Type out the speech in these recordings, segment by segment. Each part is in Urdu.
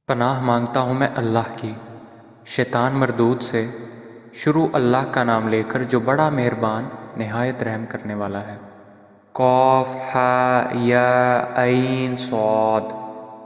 پناہ مانگتا ہوں میں اللہ کی شیطان مردود سے۔ شروع اللہ کا نام لے کر جو بڑا مہربان نہایت رحم کرنے والا ہے۔ قاف ہا یا عین صاد۔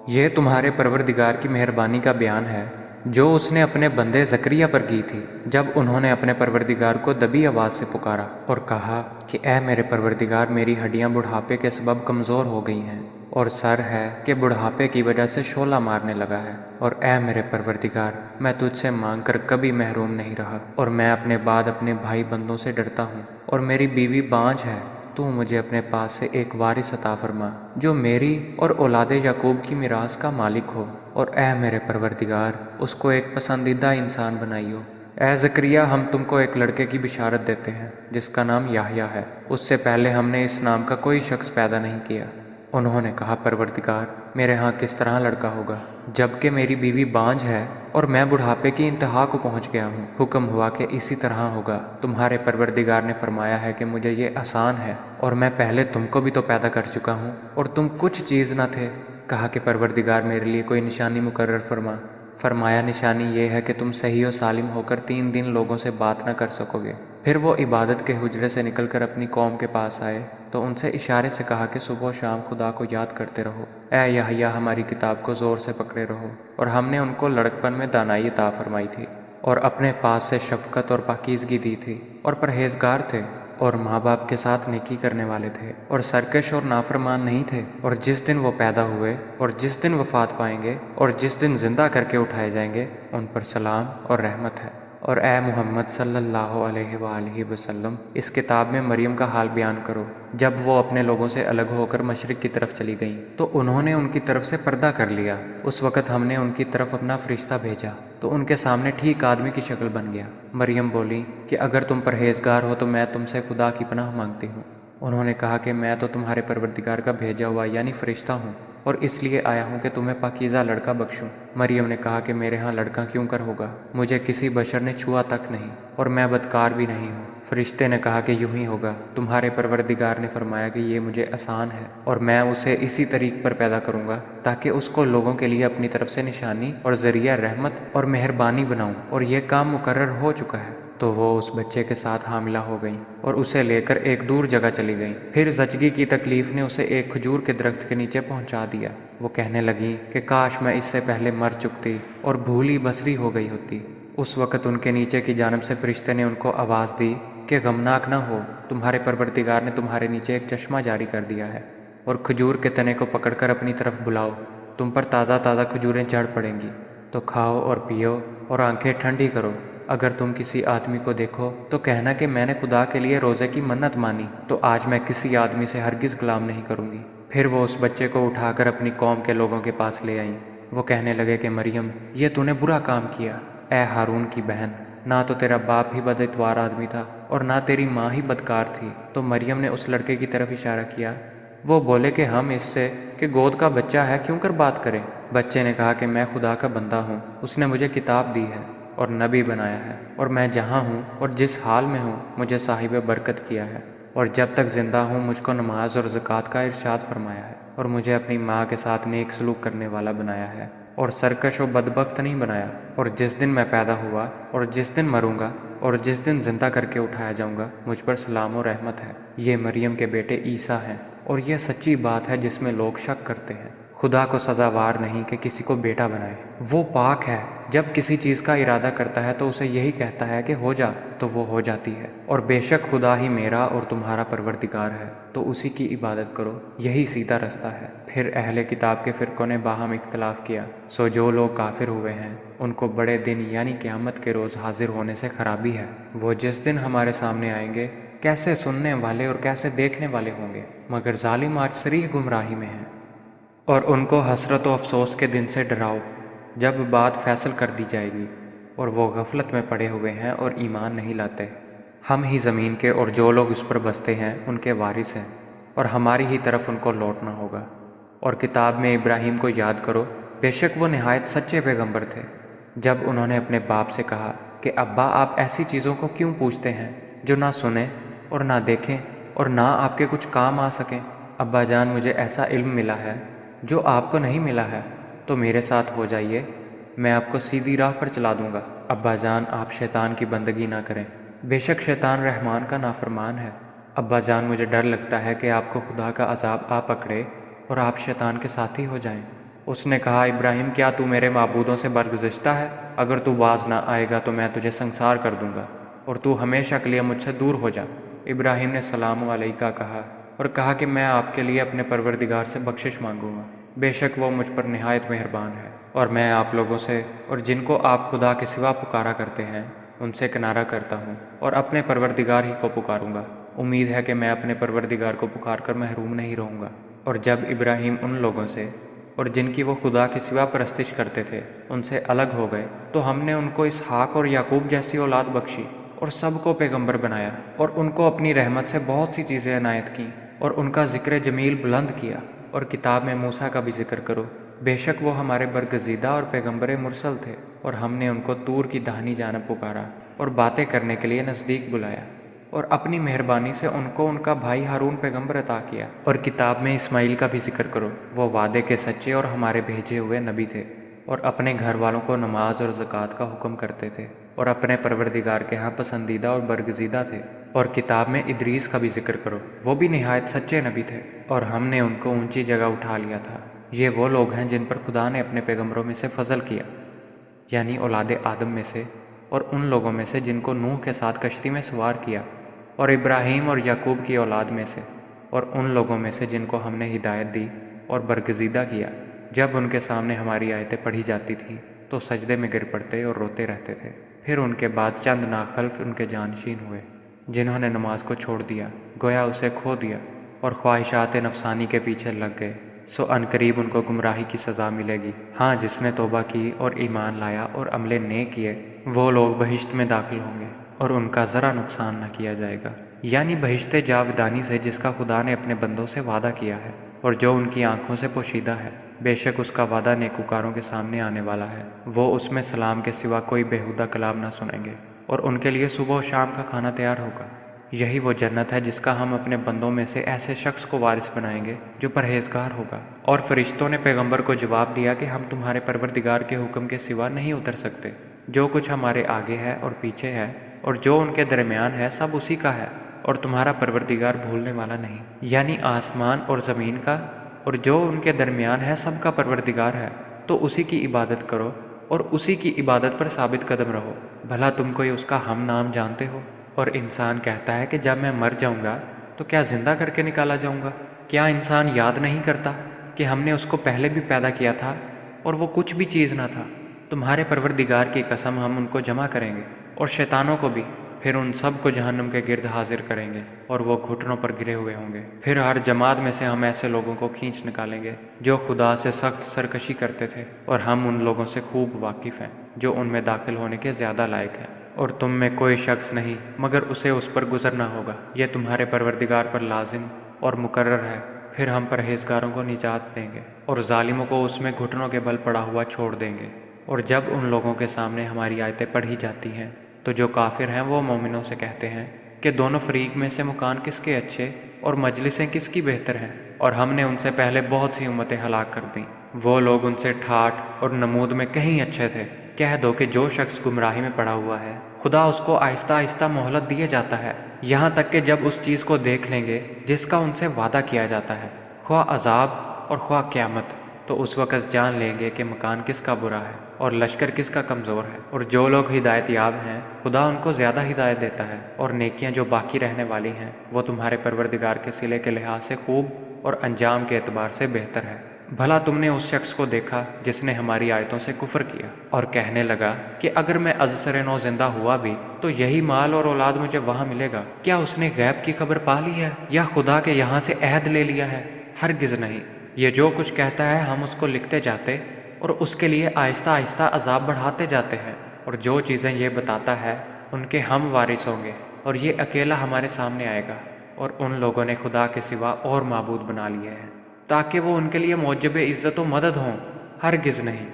یہ تمہارے پروردگار کی مہربانی کا بیان ہے جو اس نے اپنے بندے زکریا پر کی تھی جب انہوں نے اپنے پروردگار کو دبی آواز سے پکارا اور کہا کہ اے میرے پروردگار، میری ہڈیاں بڑھاپے کے سبب کمزور ہو گئی ہیں اور سر ہے کہ بڑھاپے کی وجہ سے شعلہ مارنے لگا ہے، اور اے میرے پروردگار، میں تجھ سے مانگ کر کبھی محروم نہیں رہا، اور میں اپنے بعد اپنے بھائی بندوں سے ڈرتا ہوں، اور میری بیوی بانجھ ہے۔ تو مجھے اپنے پاس سے ایک وارث عطا فرما جو میری اور اولاد یعقوب کی میراث کا مالک ہو، اور اے میرے پروردگار، اس کو ایک پسندیدہ انسان بنائیو۔ اے زکریا، ہم تم کو ایک لڑکے کی بشارت دیتے ہیں جس کا نام یحییٰ ہے۔ اس سے پہلے ہم نے اس نام کا کوئی شخص پیدا نہیں کیا۔ انہوں نے کہا، پروردگار، میرے ہاں کس طرح لڑکا ہوگا جبکہ میری بیوی بانجھ ہے اور میں بڑھاپے کی انتہا کو پہنچ گیا ہوں۔ حکم ہوا کہ اسی طرح ہوگا۔ تمہارے پروردگار نے فرمایا ہے کہ مجھے یہ آسان ہے، اور میں پہلے تم کو بھی تو پیدا کر چکا ہوں اور تم کچھ چیز نہ تھے۔ کہا کہ پروردگار، میرے لیے کوئی نشانی مقرر فرما۔ فرمایا، نشانی یہ ہے کہ تم صحیح و سالم ہو کر 3 دن لوگوں سے بات نہ کر سکو گے۔ پھر وہ عبادت کے حجرے سے نکل کر اپنی قوم کے پاس آئے تو ان سے اشارے سے کہا کہ صبح و شام خدا کو یاد کرتے رہو۔ اے یحییٰ، ہماری کتاب کو زور سے پکڑے رہو۔ اور ہم نے ان کو لڑکپن میں دانائی عطا فرمائی تھی، اور اپنے پاس سے شفقت اور پاکیزگی دی تھی، اور پرہیزگار تھے، اور ماں باپ کے ساتھ نیکی کرنے والے تھے، اور سرکش اور نافرمان نہیں تھے۔ اور جس دن وہ پیدا ہوئے اور جس دن وفات پائیں گے اور جس دن زندہ کر کے اٹھائے جائیں گے، ان پر سلام اور رحمت ہے۔ اور اے محمد صلی اللہ علیہ وآلہ وسلم، اس کتاب میں مریم کا حال بیان کرو۔ جب وہ اپنے لوگوں سے الگ ہو کر مشرق کی طرف چلی گئیں تو انہوں نے ان کی طرف سے پردہ کر لیا۔ اس وقت ہم نے ان کی طرف اپنا فرشتہ بھیجا تو ان کے سامنے ٹھیک آدمی کی شکل بن گیا۔ مریم بولی کہ اگر تم پرہیزگار ہو تو میں تم سے خدا کی پناہ مانگتی ہوں۔ انہوں نے کہا کہ میں تو تمہارے پروردگار کا بھیجا ہوا یعنی فرشتہ ہوں، اور اس لیے آیا ہوں کہ تمہیں پاکیزہ لڑکا بخشوں۔ مریم نے کہا کہ میرے ہاں لڑکا کیوں کر ہوگا؟ مجھے کسی بشر نے چھوا تک نہیں، اور میں بدکار بھی نہیں ہوں۔ فرشتے نے کہا کہ یوں ہی ہوگا، تمہارے پروردگار نے فرمایا کہ یہ مجھے آسان ہے، اور میں اسے اسی طریق پر پیدا کروں گا تاکہ اس کو لوگوں کے لیے اپنی طرف سے نشانی اور ذریعہ رحمت اور مہربانی بناؤں، اور یہ کام مقرر ہو چکا ہے۔ تو وہ اس بچے کے ساتھ حاملہ ہو گئیں اور اسے لے کر ایک دور جگہ چلی گئیں۔ پھر زچگی کی تکلیف نے اسے ایک کھجور کے درخت کے نیچے پہنچا دیا۔ وہ کہنے لگیں کہ کاش میں اس سے پہلے مر چکتی اور بھولی بسری ہو گئی ہوتی۔ اس وقت ان کے نیچے کی جانب سے فرشتے نے ان کو آواز دی کہ غمناک نہ ہو، تمہارے پروردگار نے تمہارے نیچے ایک چشمہ جاری کر دیا ہے، اور کھجور کے تنے کو پکڑ کر اپنی طرف بلاؤ، تم پر تازہ تازہ کھجوریں چڑھ پڑیں گی، تو کھاؤ اور پیو اور آنکھیں ٹھنڈی کرو۔ اگر تم کسی آدمی کو دیکھو تو کہنا کہ میں نے خدا کے لیے روزے کی منت مانی، تو آج میں کسی آدمی سے ہرگز کلام نہیں کروں گی۔ پھر وہ اس بچے کو اٹھا کر اپنی قوم کے لوگوں کے پاس لے آئیں۔ وہ کہنے لگے کہ مریم، یہ تو نے برا کام کیا۔ اے ہارون کی بہن، نہ تو تیرا باپ ہی بد اتوار آدمی تھا اور نہ تیری ماں ہی بدکار تھی۔ تو مریم نے اس لڑکے کی طرف اشارہ کیا۔ وہ بولے کہ ہم اس سے کہ گود کا بچہ ہے کیوں کر بات کریں؟ بچے نے کہا کہ میں خدا کا بندہ ہوں، اس نے مجھے کتاب دی ہے اور نبی بنایا ہے، اور میں جہاں ہوں اور جس حال میں ہوں مجھے صاحب برکت کیا ہے، اور جب تک زندہ ہوں مجھ کو نماز اور زکوٰۃ کا ارشاد فرمایا ہے، اور مجھے اپنی ماں کے ساتھ نیک سلوک کرنے والا بنایا ہے، اور سرکش و بدبخت نہیں بنایا۔ اور جس دن میں پیدا ہوا اور جس دن مروں گا اور جس دن زندہ کر کے اٹھایا جاؤں گا، مجھ پر سلام و رحمت ہے۔ یہ مریم کے بیٹے عیسیٰ ہیں، اور یہ سچی بات ہے جس میں لوگ شک کرتے ہیں۔ خدا کو سزاوار نہیں کہ کسی کو بیٹا بنائے۔ وہ پاک ہے، جب کسی چیز کا ارادہ کرتا ہے تو اسے یہی کہتا ہے کہ ہو جا، تو وہ ہو جاتی ہے۔ اور بے شک خدا ہی میرا اور تمہارا پروردگار ہے، تو اسی کی عبادت کرو، یہی سیدھا رستہ ہے۔ پھر اہل کتاب کے فرقوں نے باہم اختلاف کیا، سو جو لوگ کافر ہوئے ہیں ان کو بڑے دن یعنی قیامت کے روز حاضر ہونے سے خرابی ہے۔ وہ جس دن ہمارے سامنے آئیں گے کیسے سننے والے اور کیسے دیکھنے والے ہوں گے، مگر ظالم آج صریح گمراہی میں ہیں۔ اور ان کو حسرت و افسوس کے دن سے ڈراؤ جب بات فیصل کر دی جائے گی، اور وہ غفلت میں پڑے ہوئے ہیں اور ایمان نہیں لاتے۔ ہم ہی زمین کے اور جو لوگ اس پر بستے ہیں ان کے وارث ہیں، اور ہماری ہی طرف ان کو لوٹنا ہوگا۔ اور کتاب میں ابراہیم کو یاد کرو، بے شک وہ نہایت سچے پیغمبر تھے۔ جب انہوں نے اپنے باپ سے کہا کہ ابا، آپ ایسی چیزوں کو کیوں پوچھتے ہیں جو نہ سنیں اور نہ دیکھیں اور نہ آپ کے کچھ کام آ سکیں؟ ابا جان، مجھے ایسا علم ملا ہے جو آپ کو نہیں ملا ہے، تو میرے ساتھ ہو جائیے، میں آپ کو سیدھی راہ پر چلا دوں گا۔ ابا جان، آپ شیطان کی بندگی نہ کریں، بے شک شیطان رحمان کا نافرمان ہے۔ ابا جان، مجھے ڈر لگتا ہے کہ آپ کو خدا کا عذاب آ پکڑے اور آپ شیطان کے ساتھی ہو جائیں۔ اس نے کہا، ابراہیم، کیا تو میرے معبودوں سے برگزشتہ ہے؟ اگر تو باز نہ آئے گا تو میں تجھے سنسار کر دوں گا اور تو ہمیشہ کے لیے مجھ سے دور ہو جا۔ ابراہیم نے سلام علیکہ کہا اور کہا کہ میں آپ کے لیے اپنے پروردگار سے بخشش مانگوں گا، بے شک وہ مجھ پر نہایت مہربان ہے، اور میں آپ لوگوں سے اور جن کو آپ خدا کے سوا پکارا کرتے ہیں ان سے کنارہ کرتا ہوں اور اپنے پروردگار ہی کو پکاروں گا۔ امید ہے کہ میں اپنے پروردگار کو پکار کر محروم نہیں رہوں گا۔ اور جب ابراہیم ان لوگوں سے اور جن کی وہ خدا کے سوا پرستش کرتے تھے ان سے الگ ہو گئے تو ہم نے ان کو اسحاق اور یعقوب جیسی اولاد بخشی اور سب کو پیغمبر بنایا، اور ان کو اپنی رحمت سے بہت سی چیزیں عنایت کیں اور ان کا ذکر جمیل بلند کیا۔ اور کتاب میں موسیٰ کا بھی ذکر کرو، بے شک وہ ہمارے برگزیدہ اور پیغمبر مرسل تھے، اور ہم نے ان کو طور کی داہنی جانب پکارا اور باتیں کرنے کے لیے نزدیک بلایا، اور اپنی مہربانی سے ان کو ان کا بھائی ہارون پیغمبر عطا کیا۔ اور کتاب میں اسماعیل کا بھی ذکر کرو، وہ وعدے کے سچے اور ہمارے بھیجے ہوئے نبی تھے، اور اپنے گھر والوں کو نماز اور زکوٰۃ کا حکم کرتے تھے، اور اپنے پروردگار کے ہاں پسندیدہ اور برگزیدہ تھے۔ اور کتاب میں ادریس کا بھی ذکر کرو، وہ بھی نہایت سچے نبی تھے، اور ہم نے ان کو اونچی جگہ اٹھا لیا تھا۔ یہ وہ لوگ ہیں جن پر خدا نے اپنے پیغمبروں میں سے فضل کیا، یعنی اولاد آدم میں سے، اور ان لوگوں میں سے جن کو نوح کے ساتھ کشتی میں سوار کیا، اور ابراہیم اور یعقوب کی اولاد میں سے، اور ان لوگوں میں سے جن کو ہم نے ہدایت دی اور برگزیدہ کیا۔ جب ان کے سامنے ہماری آیتیں پڑھی جاتی تھیں تو سجدے میں گر پڑتے اور روتے رہتے تھے۔ پھر ان کے بعد چند ناخلف ان کے جانشین ہوئے جنہوں نے نماز کو چھوڑ دیا، گویا اسے کھو دیا، اور خواہشات نفسانی کے پیچھے لگ گئے، سو عنقریب ان کو گمراہی کی سزا ملے گی۔ ہاں، جس نے توبہ کی اور ایمان لایا اور عمل نیک کیے، وہ لوگ بہشت میں داخل ہوں گے اور ان کا ذرا نقصان نہ کیا جائے گا، یعنی بہشت جاودانی سے جس کا خدا نے اپنے بندوں سے وعدہ کیا ہے اور جو ان کی آنکھوں سے پوشیدہ ہے۔ بے شک اس کا وعدہ نیکوکاروں کے سامنے آنے والا ہے، وہ اس میں سلام کے سوا کوئی بیہودہ کلام نہ سنیں گے، اور ان کے لیے صبح و شام کا کھانا تیار ہوگا۔ یہی وہ جنت ہے جس کا ہم اپنے بندوں میں سے ایسے شخص کو وارث بنائیں گے جو پرہیزگار ہوگا۔ اور فرشتوں نے پیغمبر کو جواب دیا کہ ہم تمہارے پروردگار کے حکم کے سوا نہیں اتر سکتے، جو کچھ ہمارے آگے ہے اور پیچھے ہے اور جو ان کے درمیان ہے سب اسی کا ہے، اور تمہارا پروردگار بھولنے والا نہیں، یعنی آسمان اور زمین کا اور جو ان کے درمیان ہے سب کا پروردگار ہے، تو اسی کی عبادت کرو اور اسی کی عبادت پر ثابت قدم رہو۔ بھلا تم کوئی اس کا ہم نام جانتے ہو؟ اور انسان کہتا ہے کہ جب میں مر جاؤں گا تو کیا زندہ کر کے نکالا جاؤں گا؟ کیا انسان یاد نہیں کرتا کہ ہم نے اس کو پہلے بھی پیدا کیا تھا اور وہ کچھ بھی چیز نہ تھا؟ تمہارے پروردگار کی قسم، ہم ان کو جمع کریں گے اور شیطانوں کو بھی، پھر ان سب کو جہنم کے گرد حاضر کریں گے اور وہ گھٹنوں پر گرے ہوئے ہوں گے۔ پھر ہر جماعت میں سے ہم ایسے لوگوں کو کھینچ نکالیں گے جو خدا سے سخت سرکشی کرتے تھے، اور ہم ان لوگوں سے خوب واقف ہیں جو ان میں داخل ہونے کے زیادہ لائق ہیں۔ اور تم میں کوئی شخص نہیں مگر اسے اس پر گزرنا ہوگا، یہ تمہارے پروردگار پر لازم اور مقرر ہے۔ پھر ہم پرہیزگاروں کو نجات دیں گے اور ظالموں کو اس میں گھٹنوں کے بل پڑا ہوا چھوڑ دیں گے۔ اور جب ان لوگوں کے سامنے ہماری آیتیں پڑھی جاتی ہیں تو جو کافر ہیں وہ مومنوں سے کہتے ہیں کہ دونوں فریق میں سے مکان کس کے اچھے اور مجلسیں کس کی بہتر ہیں، اور ہم نے ان سے پہلے بہت سی امتیں ہلاک کر دیں، وہ لوگ ان سے ٹھاٹھ اور نمود میں کہیں اچھے تھے۔ کہہ دو کہ جو شخص گمراہی میں پڑا ہوا ہے خدا اس کو آہستہ آہستہ مہلت دیے جاتا ہے، یہاں تک کہ جب اس چیز کو دیکھ لیں گے جس کا ان سے وعدہ کیا جاتا ہے، خواہ عذاب اور خواہ قیامت، تو اس وقت جان لیں گے کہ مکان کس کا برا ہے اور لشکر کس کا کمزور ہے۔ اور جو لوگ ہدایت یاب ہیں خدا ان کو زیادہ ہدایت دیتا ہے، اور نیکیاں جو باقی رہنے والی ہیں وہ تمہارے پروردگار کے صلے کے لحاظ سے خوب اور انجام کے اعتبار سے بہتر ہے۔ بھلا تم نے اس شخص کو دیکھا جس نے ہماری آیتوں سے کفر کیا اور کہنے لگا کہ اگر میں از سر نو زندہ ہوا بھی تو یہی مال اور اولاد مجھے وہاں ملے گا؟ کیا اس نے غیب کی خبر پا لی ہے یا خدا کے یہاں سے عہد لے لیا ہے؟ ہرگز نہیں۔ یہ جو کچھ کہتا ہے ہم اس کو لکھتے جاتے اور اس کے لیے آہستہ آہستہ عذاب بڑھاتے جاتے ہیں، اور جو چیزیں یہ بتاتا ہے ان کے ہم وارث ہوں گے، اور یہ اکیلا ہمارے سامنے آئے گا۔ اور ان لوگوں نے خدا کے سوا اور معبود بنا لیے ہیں تاکہ وہ ان کے لیے موجب عزت و مدد ہوں، ہرگز نہیں۔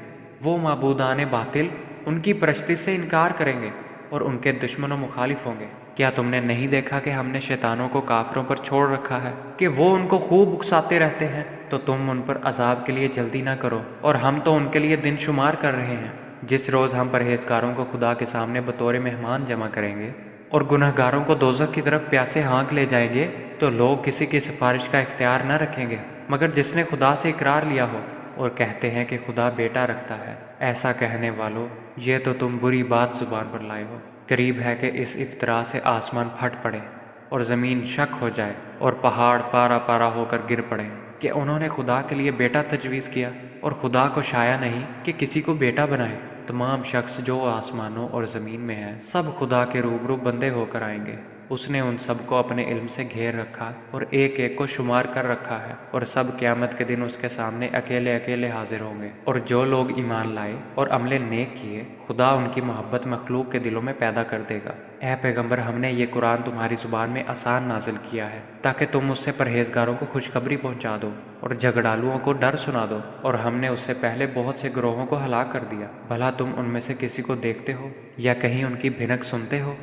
وہ معبودان باطل ان کی پرستش سے انکار کریں گے اور ان کے دشمن و مخالف ہوں گے۔ کیا تم نے نہیں دیکھا کہ ہم نے شیطانوں کو کافروں پر چھوڑ رکھا ہے کہ وہ ان کو خوب اکساتے رہتے ہیں؟ تو تم ان پر عذاب کے لیے جلدی نہ کرو، اور ہم تو ان کے لیے دن شمار کر رہے ہیں۔ جس روز ہم پرہیزگاروں کو خدا کے سامنے بطور مہمان جمع کریں گے اور گنہگاروں کو دوزخ کی طرف پیاسے ہانک لے جائیں گے، تو لوگ کسی کی سفارش کا اختیار نہ رکھیں گے مگر جس نے خدا سے اقرار لیا ہو، اور کہتے ہیں کہ خدا بیٹا رکھتا ہے۔ ایسا کہنے والو، یہ تو تم بری بات زبان پر لائے ہو۔ قریب ہے کہ اس افطرا سے آسمان پھٹ پڑے اور زمین شک ہو جائے اور پہاڑ پارا پارا ہو کر گر پڑے کہ انہوں نے خدا کے لیے بیٹا تجویز کیا، اور خدا کو شایع نہیں کہ کسی کو بیٹا بنائے۔ تمام شخص جو آسمانوں اور زمین میں ہیں سب خدا کے روبرو بندے ہو کر آئیں گے۔ اس نے ان سب کو اپنے علم سے گھیر رکھا اور ایک ایک کو شمار کر رکھا ہے، اور سب قیامت کے دن اس کے سامنے اکیلے اکیلے حاضر ہوں گے۔ اور جو لوگ ایمان لائے اور عمل نیک کیے، خدا ان کی محبت مخلوق کے دلوں میں پیدا کر دے گا۔ اے پیغمبر، ہم نے یہ قرآن تمہاری زبان میں آسان نازل کیا ہے تاکہ تم اس سے پرہیزگاروں کو خوشخبری پہنچا دو اور جھگڑالوؤں کو ڈر سنا دو، اور ہم نے اس سے پہلے بہت سے گروہوں کو ہلاک کر دیا۔ بھلا تم ان میں سے کسی کو دیکھتے ہو یا کہیں ان کی بھنک سنتے ہو؟